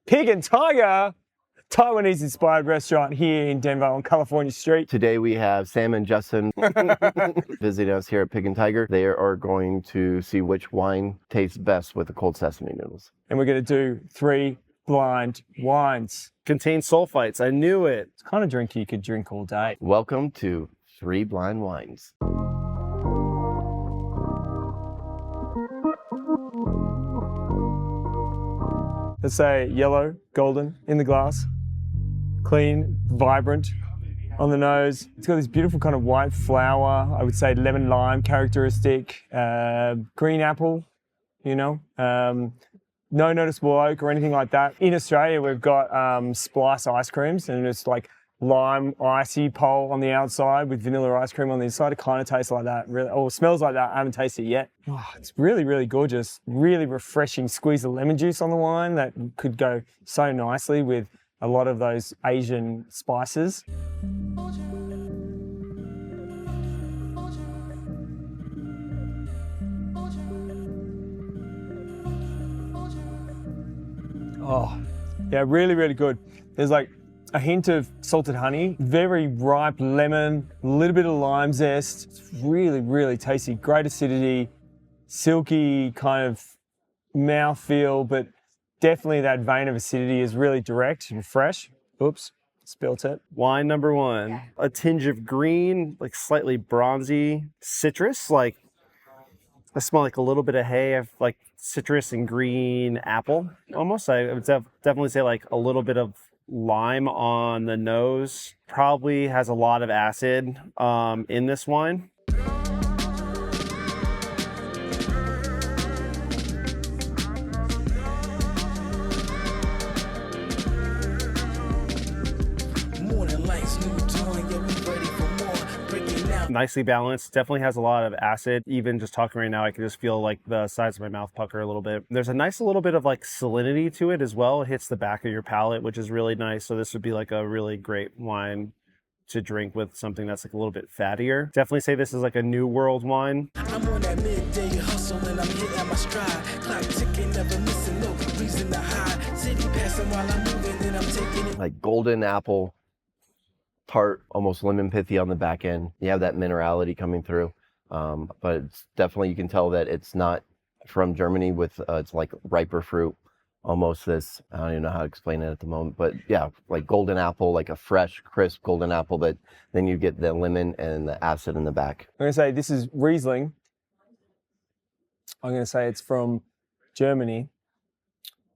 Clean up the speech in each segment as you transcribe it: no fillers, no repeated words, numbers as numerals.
Pig and Tiger, Taiwanese-inspired restaurant here in Denver on California Street. Today we have Sam and Justin visiting us here at Pig and Tiger. They are going to see which wine tastes best with the cold sesame noodles. And we're going to do 3 blind wines. Contains sulfites. I knew it. It's the kind of drink you could drink all day. Welcome to 3 Blind Wines. Let's say yellow, golden in the glass, clean, vibrant on the nose. It's got this beautiful kind of white flower, I would say lemon lime characteristic, green apple, you know, no noticeable oak or anything like that. In Australia, we've got splice ice creams, and it's like lime icy pole on the outside with vanilla ice cream on the inside. It kind of tastes like that, really, or smells like that. I haven't tasted it yet. Oh, it's really, really gorgeous. Really refreshing squeeze of lemon juice on the wine that could go so nicely with a lot of those Asian spices. Oh, yeah, really, really good. There's like a hint of salted honey, very ripe lemon, a little bit of lime zest. It's really, really tasty. Great acidity, silky kind of mouthfeel, but definitely that vein of acidity is really direct and fresh. Oops, spilt it. Wine number 1. A tinge of green, like slightly bronzy citrus. Like I smell like a little bit of hay of like citrus and green apple almost. I would definitely say like a little bit of lime on the nose. Probably has a lot of acid in this wine. Nicely balanced, definitely has a lot of acid. Even just talking right now, I can just feel like the sides of my mouth pucker a little bit. There's a nice little bit of like salinity to it as well. It hits the back of your palate, which is really nice. So this would be like a really great wine to drink with something that's like a little bit fattier. Definitely say this is like a New World wine. I'm on that midday hustle and I'm hitting my stride. Clock ticking, never missing, no reason to hide. City passing while I'm moving and I'm taking it. Like golden apple, tart, almost lemon pithy on the back end. You have that minerality coming through, but it's definitely, you can tell that it's not from Germany with, it's like riper fruit, almost this, I don't even know how to explain it at the moment, but yeah, like golden apple, like a fresh, crisp golden apple that then you get the lemon and the acid in the back. I'm going to say this is Riesling. I'm going to say it's from Germany,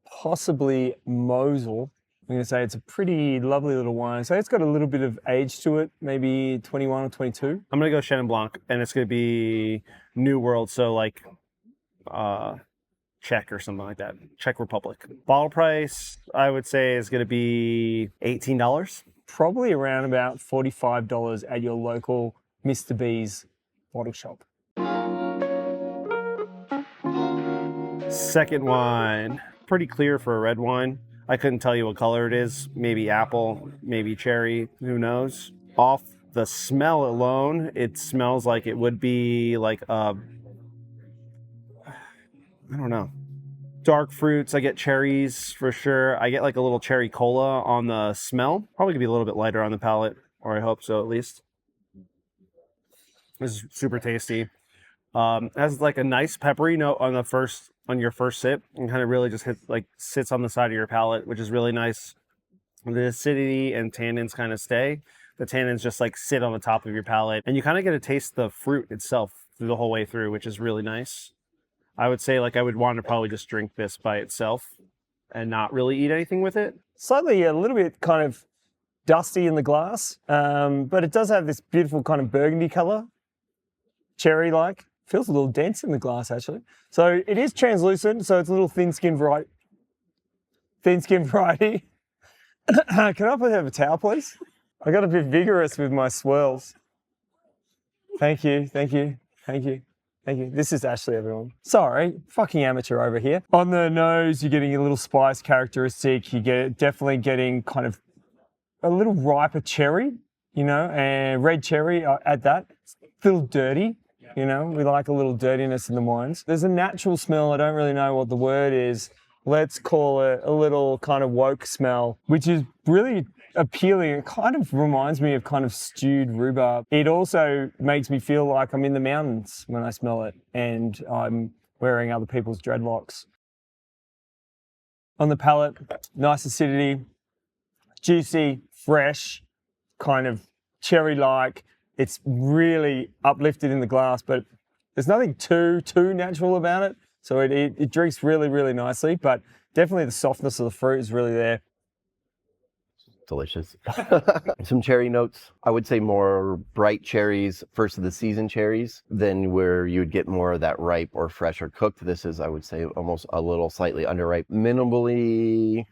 possibly Mosel. I'm going to say it's a pretty lovely little wine. So it's got a little bit of age to it, maybe 21 or 22. I'm going to go Chenin Blanc, and it's going to be New World, so like Czech or something like that. Czech Republic. Bottle price, I would say, is going to be $18. Probably around about $45 at your local Mr. B's bottle shop. Second wine. Pretty clear for a red wine. I couldn't tell you what color it is. Maybe apple, maybe cherry, who knows. Off the smell alone, it smells like it would be like I don't know. Dark fruits, I get cherries for sure. I get like a little cherry cola on the smell. Probably gonna be a little bit lighter on the palate, or I hope so at least. This is super tasty. Has like a nice peppery note on your first sip, and kind of really just sits on the side of your palate, which is really nice. The acidity and tannins kind of stay. The tannins just like sit on the top of your palate, and you kind of get to taste the fruit itself through the whole way through, which is really nice. I would say like I would want to probably just drink this by itself and not really eat anything with it. Slightly a little bit kind of dusty in the glass, but it does have this beautiful kind of burgundy color, cherry-like. Feels a little dense in the glass, actually. So it is translucent, so it's a little thin-skinned variety. Thin-skinned variety. Can I please have a towel, please? I got a bit vigorous with my swirls. Thank you, thank you, thank you, thank you. This is Ashley, everyone. Sorry, fucking amateur over here. On the nose, you're getting a little spice characteristic. Definitely getting kind of a little riper cherry, you know, and red cherry at that. It's a little dirty. You know, we like a little dirtiness in the wines. There's a natural smell. I don't really know what the word is. let's call it a little kind of woke smell, which is really appealing. It kind of reminds me of kind of stewed rhubarb. It also makes me feel like I'm in the mountains when I smell it and I'm wearing other people's dreadlocks. On the palate, nice acidity, juicy, fresh, kind of cherry-like. It's really uplifted in the glass, but there's nothing too natural about it. So it drinks really, really nicely, but definitely the softness of the fruit is really there. Delicious. Some cherry notes. I would say more bright cherries, first of the season cherries, than where you would get more of that ripe or fresh or cooked. This is, I would say, almost a little slightly underripe. Minimally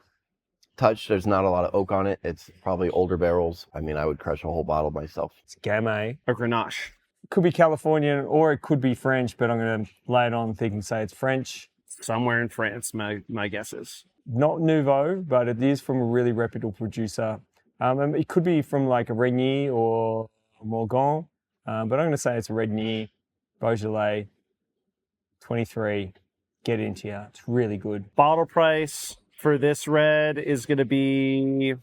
touched. There's not a lot of oak on it. It's probably older barrels. I mean, I would crush a whole bottle myself. It's Gamay. A Grenache. Could be Californian or it could be French, but I'm going to lay it on thinking say it's French. Somewhere in France, my guess is. Not Nouveau, but it is from a really reputable producer. And it could be from like a Regnier or a Morgon, but I'm going to say it's a Regnier, Beaujolais, 23. Get into you. It's really good. Bottle price for this red is going to be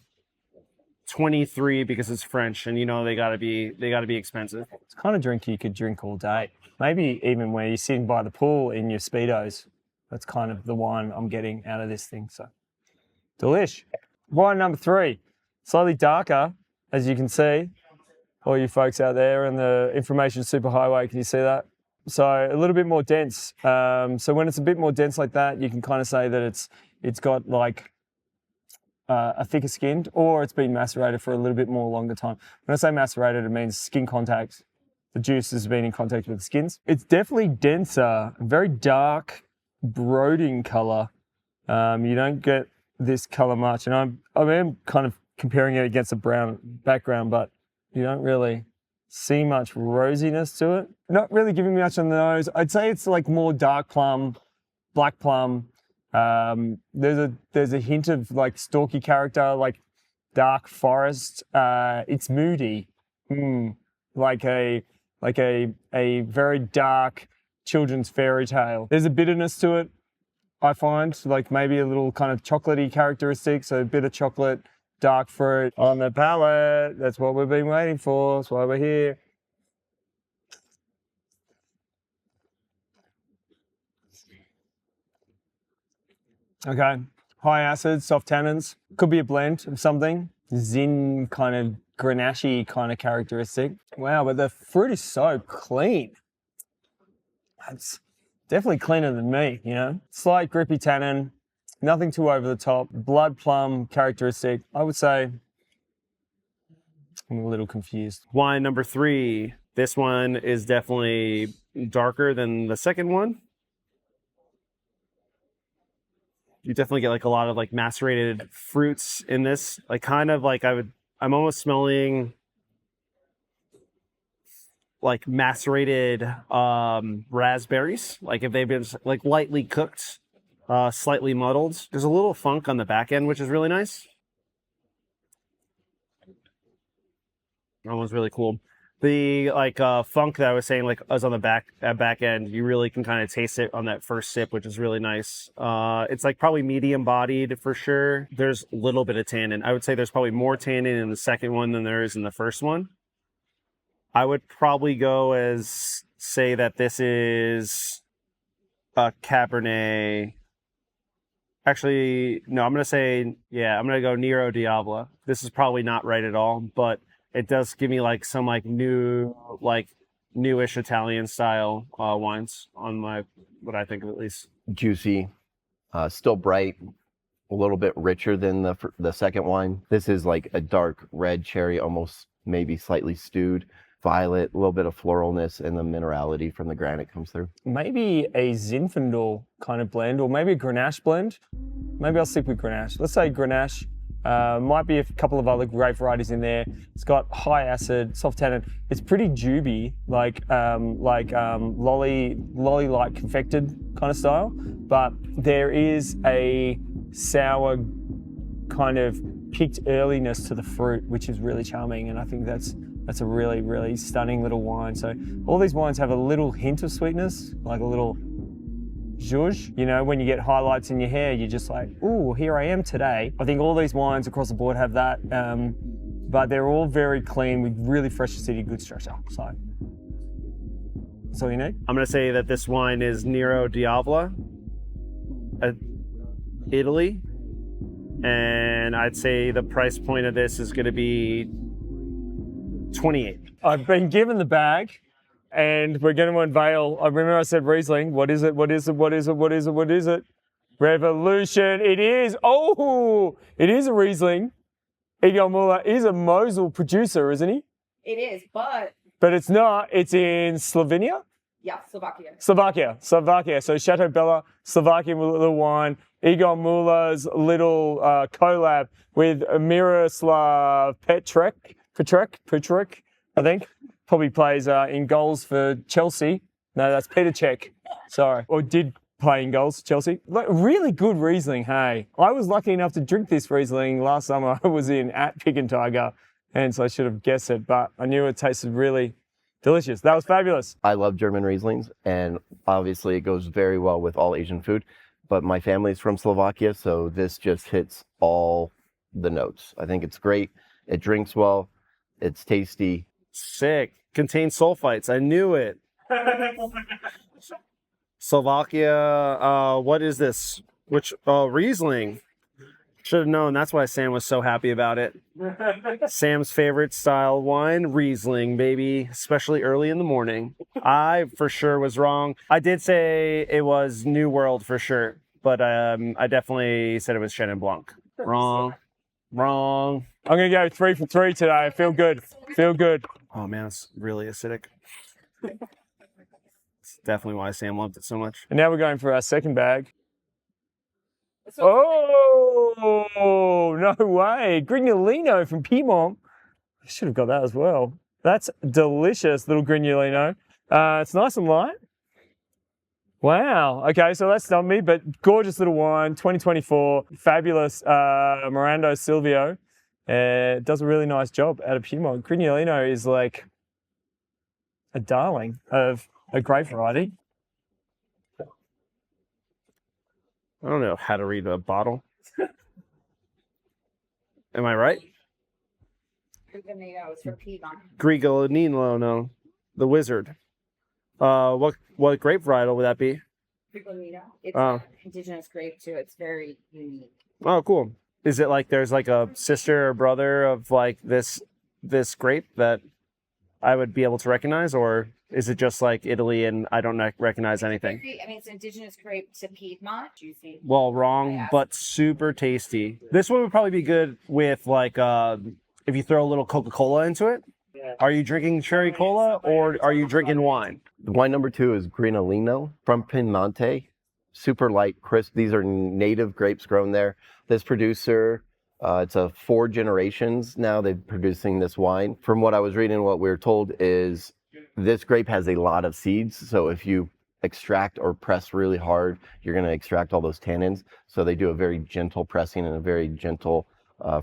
23 because it's French, and you know they gotta be expensive. It's the kind of drink you could drink all day. Maybe even when you're sitting by the pool in your Speedos. That's kind of the wine I'm getting out of this thing. So, delish. Wine number 3, slightly darker, as you can see. All you folks out there in the information superhighway, can you see that? So a little bit more dense. So when it's a bit more dense like that, you can kind of say that it's got like a thicker skin, or it's been macerated for a little bit more longer time. When I say macerated, it means skin contact. The juice has been in contact with the skins. It's definitely denser, very dark, brooding color. You don't get this color much, and I am kind of comparing it against a brown background, but you don't really see much rosiness to it. Not really giving me much on the nose. I'd say it's like more dark plum, black plum. There's a hint of like stalky character, like dark forest. It's moody, like a very dark children's fairy tale. There's a bitterness to it, I find, like maybe a little kind of chocolatey characteristic. So a bit of chocolate, dark fruit on the palate. That's what we've been waiting for. That's why we're here. Okay, high acid, soft tannins. Could be a blend of something. Zin kind of Grenache kind of characteristic. Wow, but the fruit is so clean. It's definitely cleaner than me, you know? Slight grippy tannin, nothing too over the top. Blood plum characteristic. I would say I'm a little confused. Wine number 3. This one is definitely darker than the second one. You definitely get like a lot of like macerated fruits in this. Like kind of like I'm almost smelling like macerated raspberries. Like if they've been like lightly cooked, slightly muddled. There's a little funk on the back end, which is really nice. That one's really cool. The like funk that I was saying like was on the back end, you really can kind of taste it on that first sip, which is really nice. It's like probably medium bodied for sure. There's a little bit of tannin. I would say there's probably more tannin in the second one than there is in the first one. I would probably go as say that this is a Cabernet. Actually, no, I'm going to go Nero Diablo. This is probably not right at all, but it does give me like some like new, like newish Italian style wines on what I think of at least. Juicy, still bright, a little bit richer than the second wine. This is like a dark red cherry, almost maybe slightly stewed. Violet, a little bit of floralness, and the minerality from the granite comes through. Maybe a Zinfandel kind of blend, or maybe a Grenache blend. Maybe I'll stick with Grenache. Let's say Grenache. Might be a couple of other grape varieties in there. It's got high acid, soft tannin. It's pretty juby, like lolly-like confected kind of style. But there is a sour kind of picked earliness to the fruit, which is really charming. And I think that's a really, really stunning little wine. So all these wines have a little hint of sweetness, like a little zhuzh. You know, when you get highlights in your hair, you're just like, ooh, here I am today. I think all these wines across the board have that, but they're all very clean with really fresh acidity, good structure. So that's all you need. I'm going to say that this wine is Nero Diavola, Italy. And I'd say the price point of this is going to be $28. I've been given the bag, and we're going to unveil. I remember I said Riesling. What is it? What is it? What is it? What is it? What is it? Revolution. It is. Oh, it is a Riesling. Egon Muller is a Mosel producer, isn't he? It is, but But it's not. It's in Slovenia? yeah, Slovakia. Slovakia. So Chateau Bella, Slovakian little wine. Egon Muller's little collab with Miroslav Petrek, I think. Probably plays in goals for Chelsea. No, that's Peter Cech. Sorry. Or did play in goals for Chelsea. Like, really good Riesling, hey. I was lucky enough to drink this Riesling last summer. I was at Pig and Tiger, and so I should have guessed it, but I knew it tasted really delicious. That was fabulous. I love German Rieslings, and obviously it goes very well with all Asian food. But my family's from Slovakia, so this just hits all the notes. I think it's great. It drinks well. It's tasty. Sick. Contains sulfites. I knew it. Slovakia. What is this? Which Riesling? Should have known. That's why Sam was so happy about it. Sam's favorite style wine, Riesling, baby, especially early in the morning. I for sure was wrong. I did say it was New World for sure, but I definitely said it was Chenin Blanc. Wrong. I'm going to go 3 for 3 today. I feel good. Oh man, it's really acidic. It's definitely why Sam loved it so much. And now we're going for our second bag. Oh, no way. Grignolino from Piedmont. I should have got that as well. That's delicious, little Grignolino. It's nice and light. Wow. Okay, so that's not me, but gorgeous little wine, 2024. Fabulous Mirando Silvio. Does a really nice job out of Piedmont. Grignolino is like a darling of a grape variety. I don't know how to read a bottle. Am I right? Grignolino is from Piedmont. Grigolino, no. The wizard. What grape varietal would that be? Grignolino. It's Oh. an indigenous grape too. It's very unique. Oh, cool. Is it like there's like a sister or brother of like this grape that I would be able to recognize, or is it just like Italy and I don't recognize anything? I mean, it's an indigenous grape to Piedmont. Juicy. Well, wrong, Yeah. but super tasty. This one would probably be good with like if you throw a little Coca-Cola into it. Are you drinking cherry cola or are you drinking wine? Wine number 2 is Grinolino from Piemonte. Super light, crisp. These are native grapes grown there. This producer, it's a 4 generations now they're producing this wine. From what I was reading, what we were told is this grape has a lot of seeds. So if you extract or press really hard, you're going to extract all those tannins. So they do a very gentle pressing and a very gentle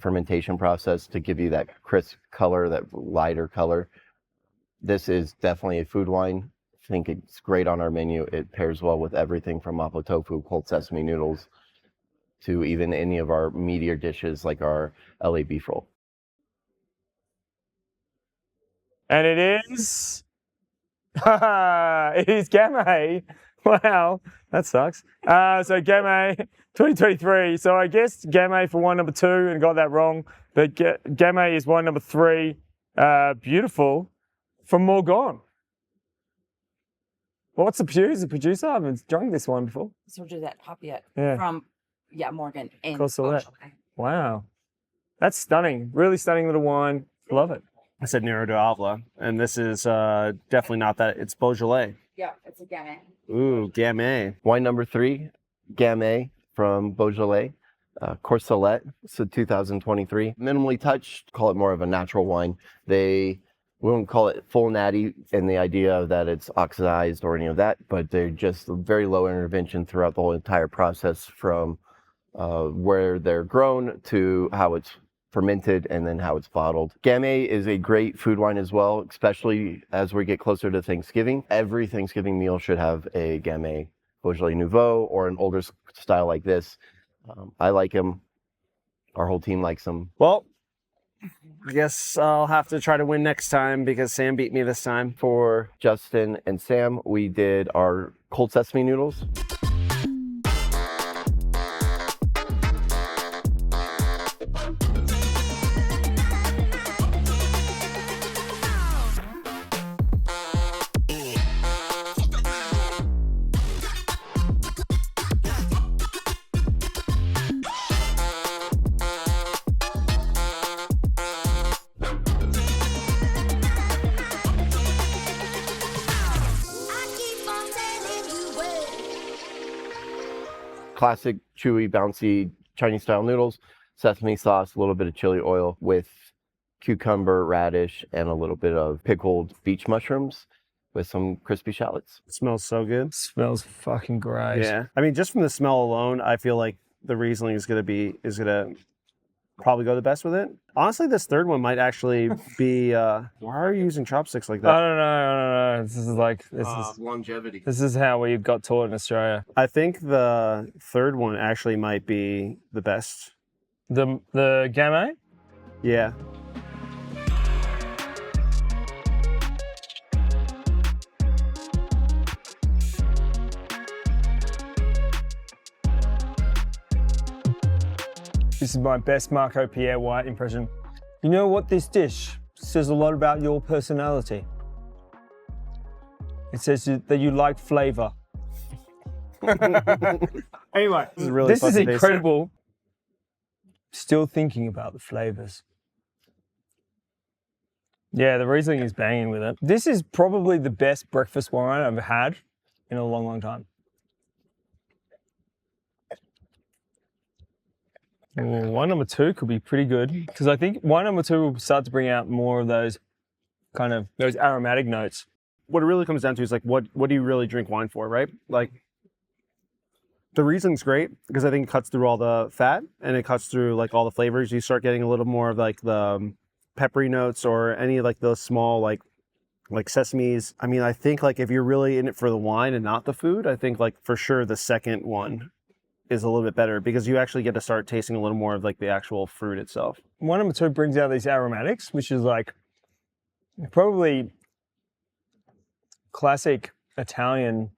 fermentation process to give you that crisp color, that lighter color. This is definitely a food wine. I think it's great on our menu. It pairs well with everything from mapo tofu, cold sesame noodles, to even any of our meatier dishes like our LA beef roll. And it is... it is Gamay. Wow, that sucks. So Gamay 2023. So I guess Gamay for wine number 2 and got that wrong. But Gamay is wine number 3. Beautiful. From Morgon. What's the producer? I haven't drunk this one before. So do that pop yet. Yeah. From Morgan and Courcelette. Wow. That's stunning. Really stunning little wine. Love it. I said Nero d'Avola, and this is definitely not that. It's Beaujolais. Yeah, it's a Gamay. Ooh, Gamay. Wine number 3, Gamay from Beaujolais. Courcelette, so 2023. Minimally touched, call it more of a natural wine. We won't call it full natty in the idea that it's oxidized or any of that, but they're just very low intervention throughout the whole entire process from where they're grown to how it's fermented and then how it's bottled. Gamay is a great food wine as well, especially as we get closer to Thanksgiving. Every Thanksgiving meal should have a Gamay Beaujolais Nouveau or an older style like this. I like them. Our whole team likes them. Well, I guess I'll have to try to win next time because Sam beat me this time. For Justin and Sam, we did our cold sesame noodles. Classic, chewy, bouncy Chinese style noodles, sesame sauce, a little bit of chili oil with cucumber, radish, and a little bit of pickled beach mushrooms with some crispy shallots. It smells so good. Smells fucking great. Yeah. I mean, just from the smell alone, I feel like the Riesling is gonna probably go the best with it. Honestly, this third one might actually be. Why are you using chopsticks like that? I don't know. This is like Longevity. this is how we got taught in Australia. I think the third one actually might be the best. The game. Yeah. This is my best Marco Pierre White impression. You know what? This dish says a lot about your personality. It says that you like flavor. Anyway, This is really this fun is to taste. incredible. Still thinking about the flavors. Yeah, the Riesling is banging with it. This is probably the best breakfast wine I've had in a long, long time. Ooh, wine number 2 could be pretty good because I think wine number 2 will start to bring out more of those those aromatic notes. What it really comes down to is like, what do you really drink wine for, right? Like, the Riesling's great because I think it cuts through all the fat and it cuts through like all the flavors. You start getting a little more of like the peppery notes or any like those small like sesames. I mean, I think like if you're really in it for the wine and not the food, I think like for sure the second one is a little bit better because you actually get to start tasting a little more of like the actual fruit itself. Wine number 2 brings out these aromatics, which is like probably classic Italian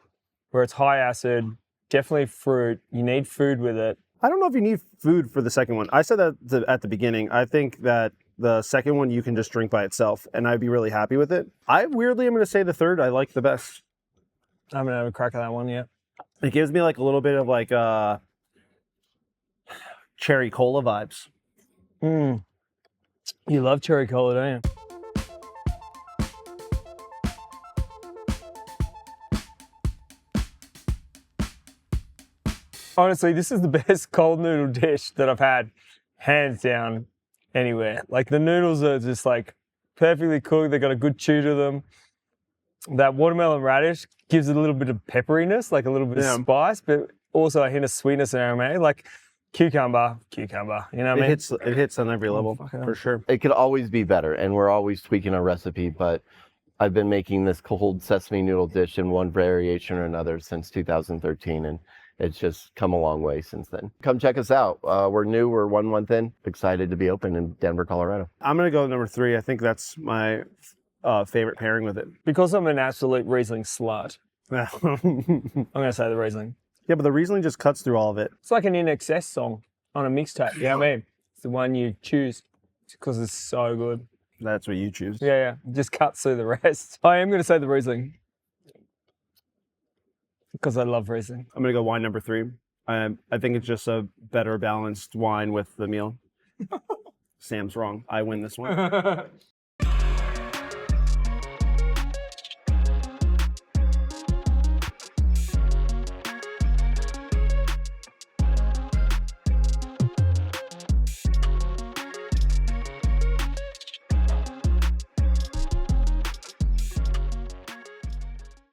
where it's high acid, definitely fruit. You need food with it. I don't know if you need food for the second one. I said that at the beginning. I think that the second one you can just drink by itself and I'd be really happy with it. I weirdly am going to say the third I like the best. I haven't had a crack at that one yet. It gives me like a little bit of like cherry cola vibes. You love cherry cola, don't you? Honestly, this is the best cold noodle dish that I've had, hands down, anywhere. Like the noodles are just like perfectly cooked. They've got a good chew to them. That watermelon radish gives it a little bit of pepperiness, like a little bit of spice, but also a hint of sweetness and aromatic. Like cucumber, you know what I mean? It hits on every level for sure. It could always be better, and we're always tweaking our recipe, but I've been making this cold sesame noodle dish in one variation or another since 2013, and it's just come a long way since then. Come check us out. We're new, we're 1 month in, excited to be open in Denver, Colorado. I'm going to go number 3. I think that's my favorite pairing with it. Because I'm an absolute Riesling slut, Yeah, I'm going to say the Riesling. but the Riesling just cuts through all of it. It's like an InXS song on a mixtape, you know what I mean? It's the one you choose because it's so good. That's what you choose. Yeah, just cuts through the rest. I am going to say the Riesling because I love Riesling. I'm going to go wine number 3. I think it's just a better balanced wine with the meal. Sam's wrong. I win this one.